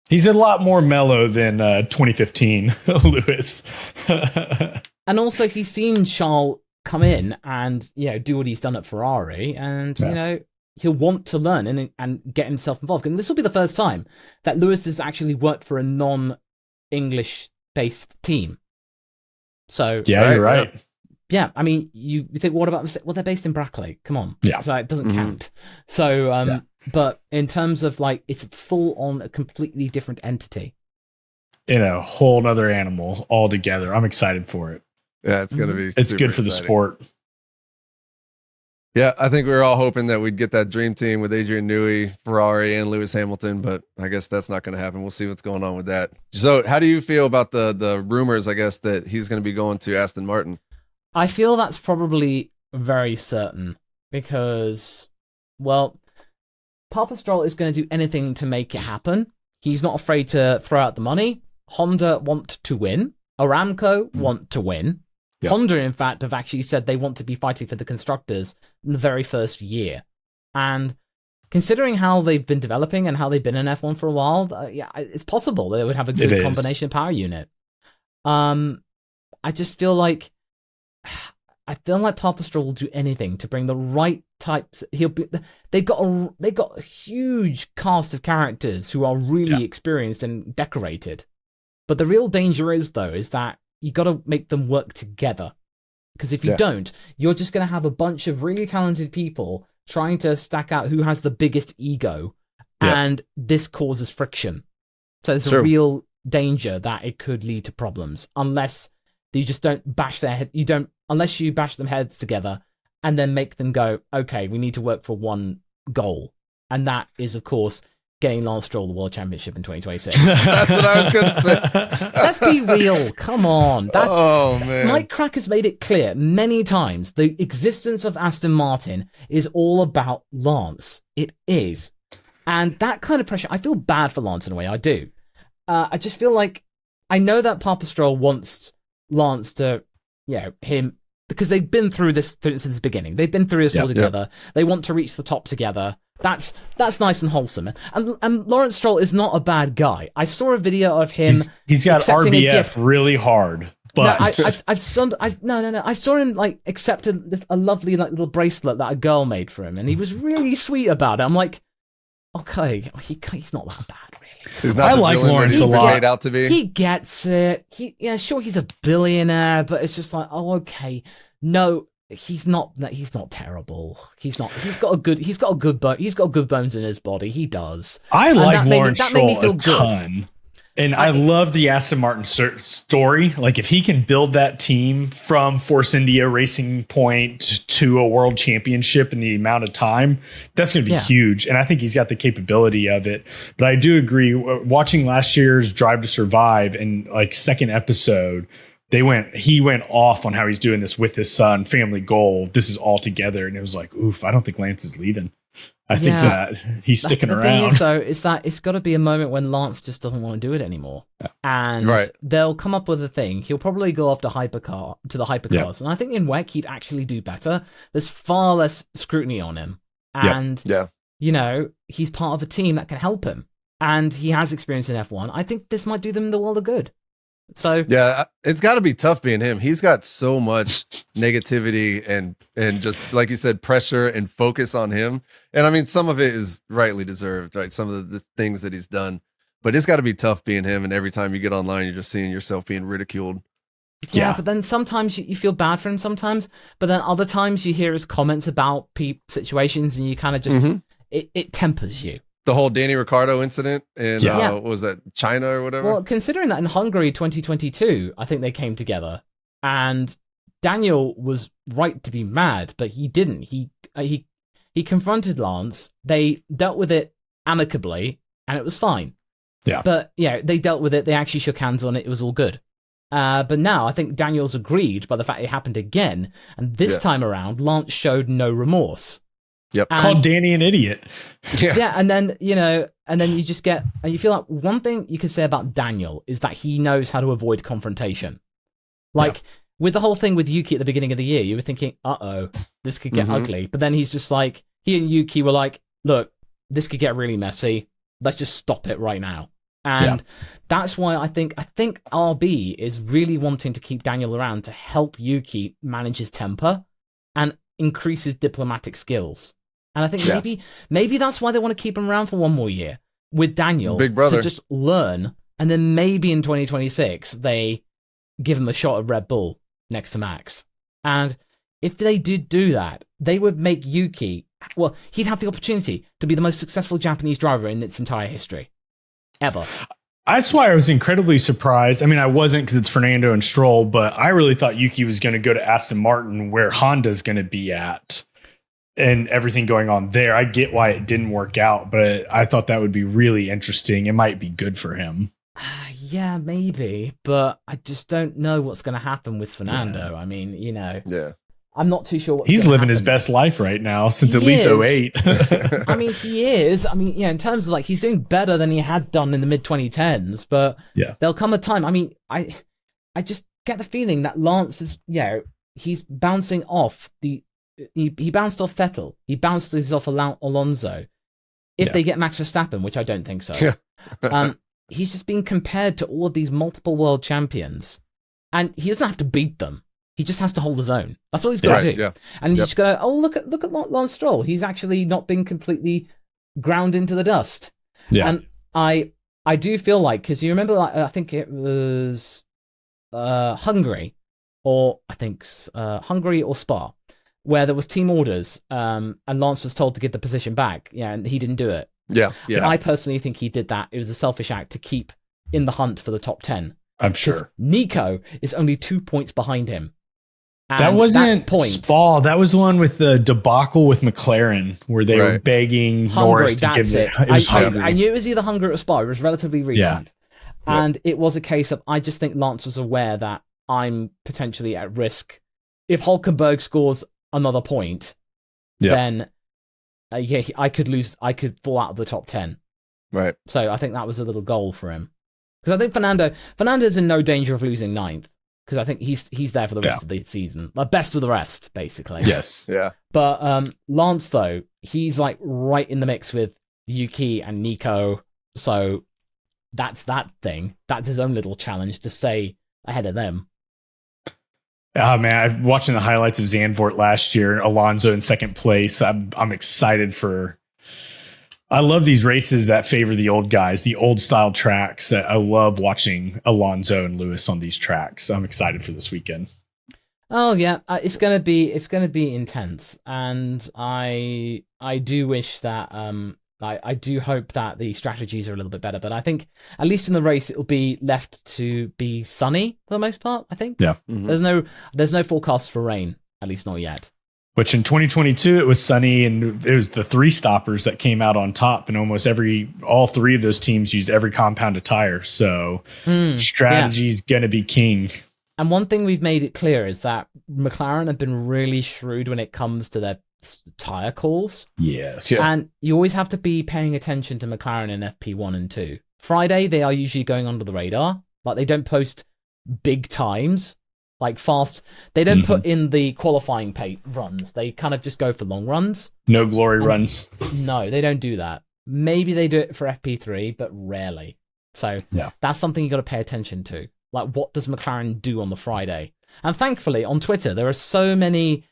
He's a lot more mellow than 2015 Lewis. And also, he's seen Charles come in and, do what he's done at Ferrari, and, he'll want to learn and get himself involved. And this will be the first time that Lewis has actually worked for a non-English based team. So yeah, you're right. Yeah, I mean, you think, what about? Well, they're based in Brackley. Come on, yeah, so it doesn't count. So, but in terms of like, it's full on a completely different entity, in a whole other animal altogether. I'm excited for it. Yeah, it's gonna be. It's good for the sport. Yeah, I think we were all hoping that we'd get that dream team with Adrian Newey, Ferrari, and Lewis Hamilton, but I guess that's not going to happen. We'll see what's going on with that. So, how do you feel about the rumors, I guess, that he's going to be going to Aston Martin? I feel that's probably very certain because, well, Papa Stroll is going to do anything to make it happen. He's not afraid to throw out the money. Honda want to win. Aramco want to win. Yep. Honda, in fact, have actually said they want to be fighting for the constructors in the very first year. And considering how they've been developing and how they've been in F1 for a while, it's possible they would have a good combination power unit. I just feel like Papa Stroll will do anything to bring the right types. They've got a huge cast of characters who are really experienced and decorated. But the real danger is that you got to make them work together, because if you don't, you're just going to have a bunch of really talented people trying to stack out who has the biggest ego, and this causes friction. So there's a real danger that it could lead to problems unless you just don't bash their head. Unless you bash them heads together and then make them go, okay, we need to work for one goal, and that is, of course, getting Lance Stroll the World Championship in 2026. That's what I was going to say. Let's be real. Come on. Oh, man. Mike Crack has made it clear many times the existence of Aston Martin is all about Lance. It is. And that kind of pressure, I feel bad for Lance in a way. I do. I just feel like I know that Papa Stroll wants Lance to, him, because they've been through this since the beginning. They've been through this all together. They want to reach the top together. That's nice and wholesome. And Lawrence Stroll is not a bad guy. I saw a video of him. He's got RBF really hard. But I saw him like accept a lovely like little bracelet that a girl made for him, and he was really sweet about it. I'm like, okay, he's not that bad, really. He's not. I like Lawrence a lot. Made out to be. He gets it. Sure, he's a billionaire, but it's just like, oh, okay, no. He's not terrible. He's got good bones in his body. He does. I like Lawrence Stroll a ton. And I love the Aston Martin story. Like, if he can build that team from Force India Racing Point to a world championship in the amount of time, that's going to be huge. And I think he's got the capability of it. But I do agree, watching last year's Drive to Survive and like second episode, he went off on how he's doing this with his son, family goal. This is all together. And it was like, oof, I don't think Lance is leaving. I think that he's sticking around. The thing is, though, is that it's got to be a moment when Lance just doesn't want to do it anymore. And they'll come up with a thing. He'll probably go after the hypercars. Yeah. And I think in WEC, he'd actually do better. There's far less scrutiny on him. And, he's part of a team that can help him. And he has experience in F1. I think this might do them the world of good. So yeah, it's got to be tough being him. He's got so much negativity and just like you said, pressure and focus on him. And I mean, some of it is rightly deserved, right? Some of the things that he's done, but it's got to be tough being him. And every time you get online, you're just seeing yourself being ridiculed. Yeah, but then sometimes you feel bad for him sometimes, but then other times you hear his comments about situations and you kind of just, it tempers you. The whole Danny Ricciardo incident in, what was that, China or whatever? Well, considering that in Hungary 2022, I think they came together, and Daniel was right to be mad, but he didn't. He confronted Lance. They dealt with it amicably, and it was fine. Yeah. But, they dealt with it. They actually shook hands on it. It was all good. But now I think Daniel's aggrieved by the fact it happened again, and this time around, Lance showed no remorse. Yep. Called Danny an idiot. Yeah, and then you just get, and you feel like one thing you can say about Daniel is that he knows how to avoid confrontation. Like with the whole thing with Yuki at the beginning of the year, you were thinking, this could get ugly. But then he's just like, he and Yuki were like, look, this could get really messy. Let's just stop it right now. And that's why I think RB is really wanting to keep Daniel around to help Yuki manage his temper and increase his diplomatic skills. And I think maybe that's why they want to keep him around for one more year with Daniel, Big brother, to just learn. And then maybe in 2026 they give him a shot at Red Bull next to Max. And if they did do that, they would make Yuki, well, he'd have the opportunity to be the most successful Japanese driver in its entire history. Ever. That's why I was incredibly surprised. I mean, I wasn't, because it's Fernando and Stroll, but I really thought Yuki was going to go to Aston Martin, where Honda's going to be at, and everything going on there. I get why it didn't work out, but I thought that would be really interesting. It might be good for him. Yeah, maybe, but I just don't know what's going to happen with Fernando. I mean, I'm not too sure. He's living his best life right now since at least 08. I mean, he is. I mean, in terms of like, he's doing better than he had done in the mid 2010s, but there'll come a time. I mean, I just get the feeling that Lance is, he's bouncing off he bounced off Vettel. He bounced off Alonso. If they get Max Verstappen, which I don't think so. He's just being compared to all of these multiple world champions, and he doesn't have to beat them. He just has to hold his own. That's all he's got to do. Yeah. And you just go, look at Lance Stroll. He's actually not been completely ground into the dust. Yeah. And I do feel like, because you remember, I think it was Hungary, or Hungary or Spa, where there was team orders, and Lance was told to get the position back. Yeah, and he didn't do it. Yeah. I personally think he did that. It was a selfish act to keep in the hunt for the top 10. I'm sure. Nico is only 2 points behind him. And that wasn't Spa. That was the one with the debacle with McLaren, where they were begging Norris to give it. It was Hungary. I knew it was either Hungary or Spa. It was relatively recent. Yeah. And it was a case of, I just think Lance was aware that I'm potentially at risk. If Hulkenberg scores another point, then I could lose. I could fall out of the top 10. Right. So I think that was a little goal for him. Because I think Fernando's in no danger of losing ninth. Because I think he's there for the rest of the season. Like, best of the rest, basically. Yes. Yeah. But Lance, though, he's like right in the mix with Yuki and Nico. So that's that thing. That's his own little challenge to stay ahead of them. Oh man, I'm watching the highlights of Zandvoort last year. Alonso in second place. I'm excited for. I love these races that favor the old guys, the old style tracks. I love watching Alonso and Lewis on these tracks. I'm excited for this weekend. Oh yeah, it's gonna be intense, and I do wish that I do hope that the strategies are a little bit better. But I think at least in the race it'll be left to be sunny for the most part. I think. Yeah. Mm-hmm. There's no forecast for rain, at least not yet. Which in 2022 it was sunny, and it was the three stoppers that came out on top, and all three of those teams used every compounded tire. So strategy's gonna be king. And one thing we've made it clear is that McLaren have been really shrewd when it comes to their tire calls. Yes. And you always have to be paying attention to McLaren in FP1 and 2. Friday they are usually going under the radar, like they don't post big times. Like fast, they don't put in the qualifying runs. They kind of just go for long runs. No glory runs. No, they don't do that. Maybe they do it for FP3, but rarely. So that's something you got to pay attention to. Like, what does McLaren do on the Friday? And thankfully, on Twitter, there are so many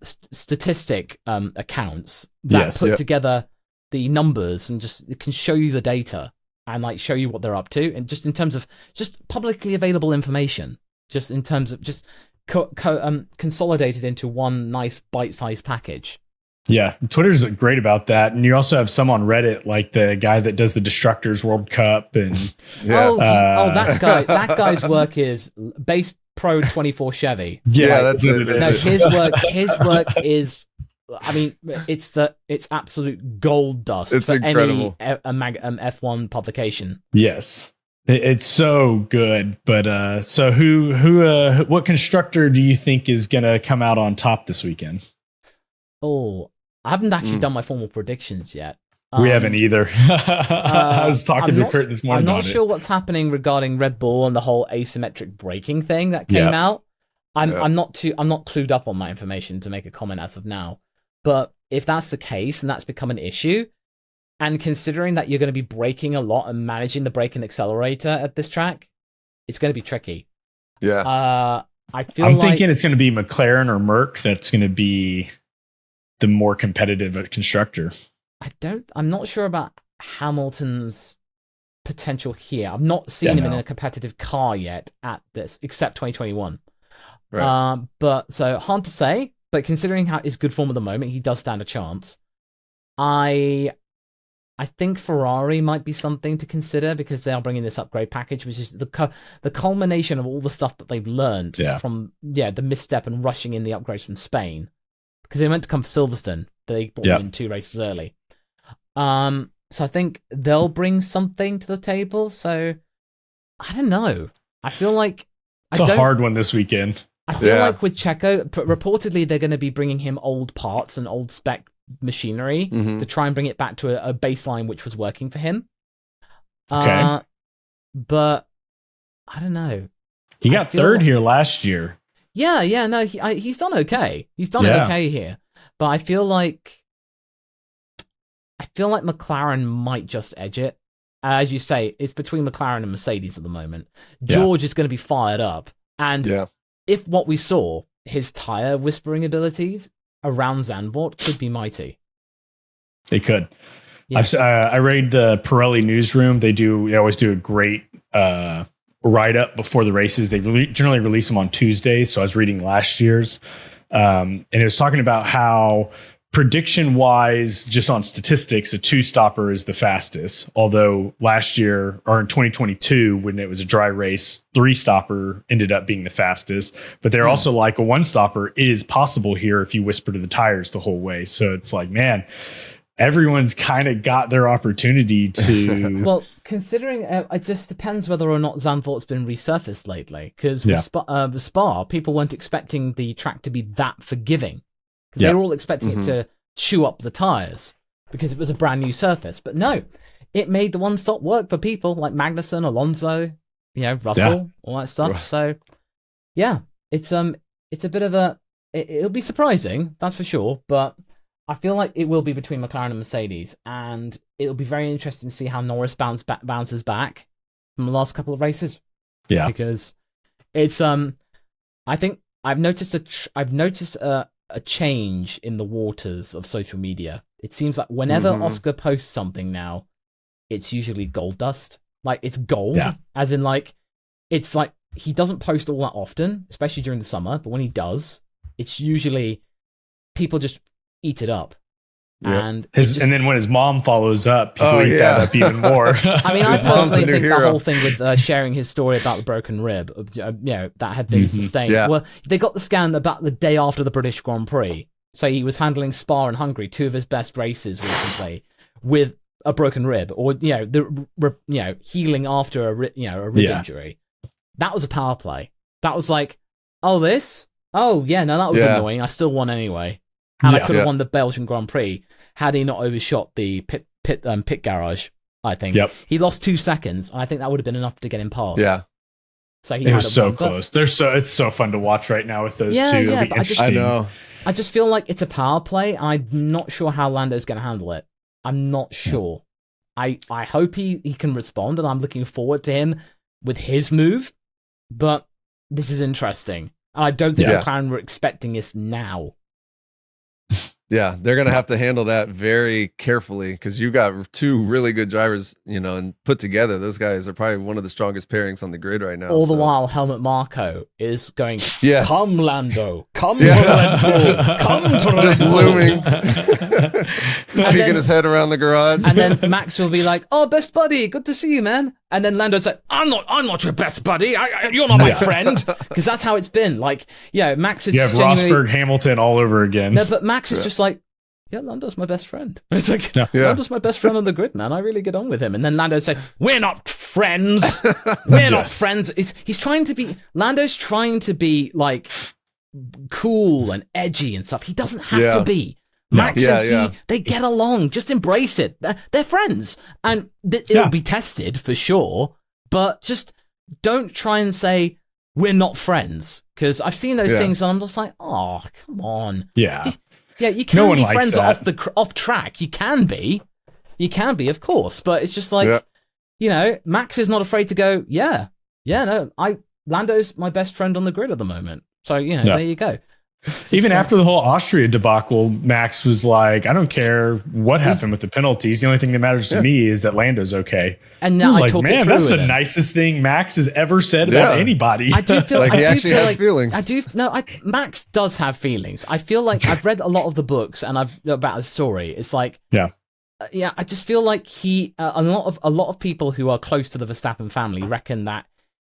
statistic accounts that put together the numbers and just it can show you the data and like show you what they're up to, and just in terms of just publicly available information. Just in terms of just consolidated into one nice bite-sized package. Yeah, Twitter's great about that, and you also have some on Reddit, like the guy that does the Destructors World Cup, and that guy. That guy's work is Base Pro 24 Chevy. Yeah, that's what it is. No, his work is. I mean, it's absolute gold dust. It's for incredible. Any F1 publication. Yes. It's so good, but so what constructor do you think is gonna come out on top this weekend? Oh, I haven't actually done my formal predictions yet. We haven't either. I was talking to Kurt this morning. I'm not sure what's happening regarding Red Bull and the whole asymmetric braking thing that came out. I'm not clued up on that information to make a comment as of now. But if that's the case and that's become an issue, and considering that you're going to be braking a lot and managing the brake and accelerator at this track, it's going to be tricky. Yeah. I'm thinking it's going to be McLaren or Merc that's going to be the more competitive constructor. I'm not sure about Hamilton's potential here. I've not seen him in a competitive car yet at this, except 2021. Right. But so hard to say, but considering how his good form at the moment, he does stand a chance. I think Ferrari might be something to consider because they are bringing this upgrade package, which is the culmination of all the stuff that they've learned from the misstep and rushing in the upgrades from Spain, because they meant to come for Silverstone, but they bought them in 2 races early. So I think they'll bring something to the table. So I don't know. I feel like it's a hard one this weekend. I feel like with Checo, reportedly they're going to be bringing him old parts and old spec machinery to try and bring it back to a baseline which was working for him. Okay. But I don't know. He got third here last year. Yeah, no, he's done okay. He's done okay here. But I feel like McLaren might just edge it. As you say, it's between McLaren and Mercedes at the moment. George is going to be fired up. And if what we saw, his tire whispering abilities around Zandvoort could be mighty. They could. Yeah. I read the Pirelli newsroom. They always do a great write up before the races. They generally release them on Tuesdays. So I was reading last year's, and it was talking about how prediction wise, just on statistics, a 2-stopper is the fastest. Although last year or in 2022, when it was a dry race, 3-stopper ended up being the fastest. But they're also like a 1-stopper is possible here if you whisper to the tires the whole way. So it's like, man, everyone's kind of got their opportunity to. Well, considering it just depends whether or not Zandvoort's been resurfaced lately. Because with Spa, people weren't expecting the track to be that forgiving. They were all expecting it to chew up the tires because it was a brand new surface. But no, it made the one-stop work for people like Magnussen, Alonso, Russell, all that stuff. Right. So, it's a bit of it'll be surprising, that's for sure. But I feel like it will be between McLaren and Mercedes. And it'll be very interesting to see how Norris bounces back from the last couple of races. Yeah. Because it's, I think I've noticed a change in the waters of social media. It seems like whenever Oscar posts something now, it's usually gold dust. Like, it's gold, as in, like, it's like he doesn't post all that often, especially during the summer, but when he does, it's usually people just eat it up. Yep. And then when his mom follows up, people eat that up even more. I mean, I personally think the whole thing with sharing his story about the broken rib, that had been sustained. Yeah. Well, they got the scan about the day after the British Grand Prix. So he was handling Spa and Hungary, 2 of his best races recently, with a broken rib, or healing after a rib injury. That was a power play. That was like, that was annoying. I still won anyway. And I could have won the Belgian Grand Prix had he not overshot the pit garage, I think. Yep. He lost 2 seconds, and I think that would have been enough to get him past. Yeah. So it was so close. It's so fun to watch right now with those two. Yeah, but I know. I just feel like it's a power play. I'm not sure how Lando's going to handle it. I'm not sure. I hope he can respond, and I'm looking forward to him with his move. But this is interesting. I don't think McLaren were expecting this now. Yeah, they're going to have to handle that very carefully because you got 2 really good drivers, and put together, those guys are probably one of the strongest pairings on the grid right now. All the while, Helmut Marko is going, come Lando, come to Red Bull, come to Red Just Bull. looming. Just peeking his head around the garage. And then Max will be like, oh, best buddy, good to see you, man. And then Lando's like, I'm not your best buddy. You're not my friend. Because that's how it's been. Like, Max is Rosberg, Hamilton all over again. No, but Max is just like, Lando's my best friend. It's like, Lando's my best friend on the grid, man. I really get on with him. And then Lando said, we're not friends. We're not friends. Lando's trying to be like cool and edgy and stuff. He doesn't have to be. Max and he, they get along. Just embrace it. They're friends, and it'll be tested for sure. But just don't try and say we're not friends, because I've seen those things, and I'm just like, oh, come on. Yeah, you can be friends off track. You can be, of course. But it's just like, Max is not afraid to go. Lando's my best friend on the grid at the moment. So there you go. Even after the whole Austria debacle, Max was like, I don't care what happened with the penalties. The only thing that matters to me is that Lando's okay. And now I talk man, that's the nicest thing Max has ever said about anybody. I do feel like he actually has feelings. Max does have feelings. I feel like I've read a lot of the books and about the story. It's like, I just feel like he, a lot of people who are close to the Verstappen family reckon that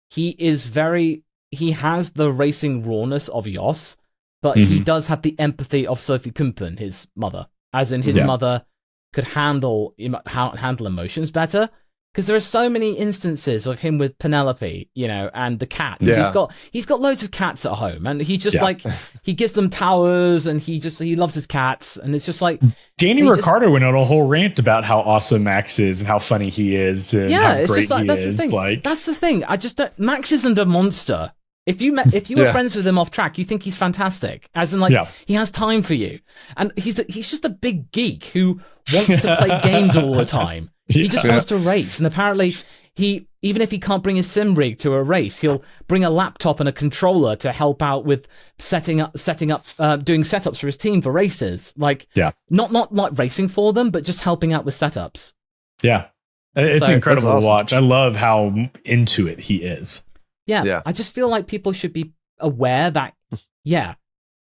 he has the racing rawness of Jos, but he does have the empathy of Sophie Kumpen, his mother, as in his mother could handle emotions better. Because there are so many instances of him with Penelope, and the cats. Yeah. He's got loads of cats at home, and he just like he gives them towers, and he loves his cats, and it's just like Danny Ricciardo went on a whole rant about how awesome Max is and how funny he is and how great he is. That's the thing. I just don't. Max isn't a monster. If you were friends with him off track, you think he's fantastic. As in, he has time for you, and he's just a big geek who wants to play games all the time. He just wants to race, and apparently even if he can't bring his sim rig to a race, he'll bring a laptop and a controller to help out with setting up, doing setups for his team for races. Not like racing for them, but just helping out with setups. Yeah, it's incredible to watch. I love how into it he is. Yeah, I just feel like people should be aware that,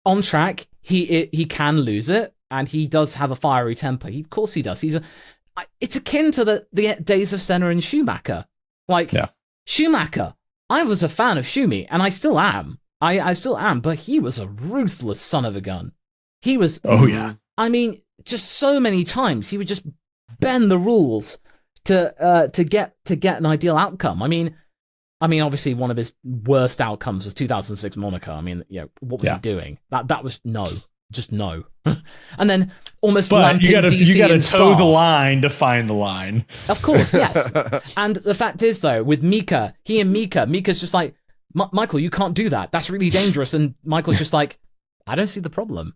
on track, he can lose it, and he does have a fiery temper. Of course he does. It's akin to the days of Senna and Schumacher. Schumacher, I was a fan of Schumi, and I still am. I still am, but he was a ruthless son of a gun. He was... Oh, yeah. I mean, just so many times, he would just bend the rules to get an ideal outcome. I mean, obviously, one of his worst outcomes was 2006 Monaco. I mean, what was he doing? That was just no. And then almost. But you gotta toe the line to find the line. Of course, yes. And the fact is, though, with Mika's just like, Michael, you can't do that. That's really dangerous. And Michael's just like, I don't see the problem.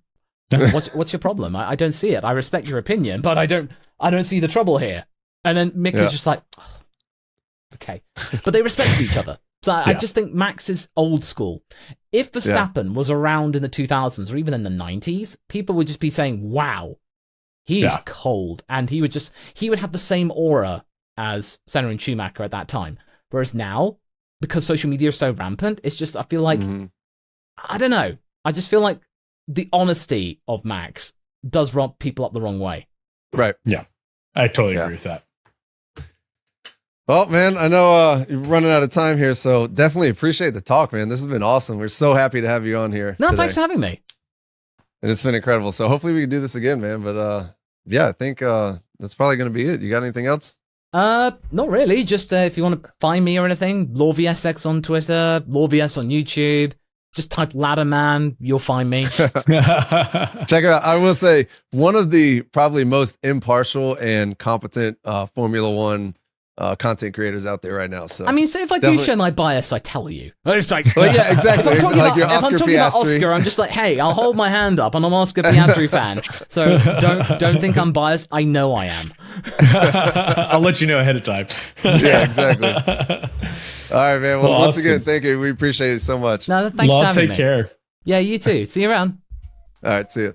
What's your problem? I don't see it. I respect your opinion, but I don't see the trouble here. And then Mick is just like, okay, but they respect each other. So I just think Max is old school. If Verstappen was around in the 2000s or even in the 90s, people would just be saying, wow, he is cold. And he would have the same aura as Senna and Schumacher at that time. Whereas now, because social media is so rampant, it's just, I feel like, I don't know. I just feel like the honesty of Max does rub people up the wrong way. Right. Yeah. I totally agree with that. Well, man, I know you're running out of time here, so definitely appreciate the talk, man. This has been awesome. We're so happy to have you on here. No, today. Thanks for having me. And it's been incredible. So hopefully we can do this again, man. But I think that's probably going to be it. You got anything else? Not really. Just if you want to find me or anything, LawVSX on Twitter, LawVS on YouTube. Just type Ladderman, you'll find me. Check it out. I will say one of the probably most impartial and competent Formula One content creators out there right now. So I mean, say if I do show my bias, I tell you. It's like, yeah, exactly. If I'm talking about Oscar, I'm just like, hey, I'll hold my hand up, and I'm an Oscar Piastri fan. So don't think I'm biased. I know I am. I'll let you know ahead of time. Yeah, exactly. All right, man. Well, once again, thank you. We appreciate it so much. No, thanks for having me. Take care. Yeah, you too. See you around. All right, see you.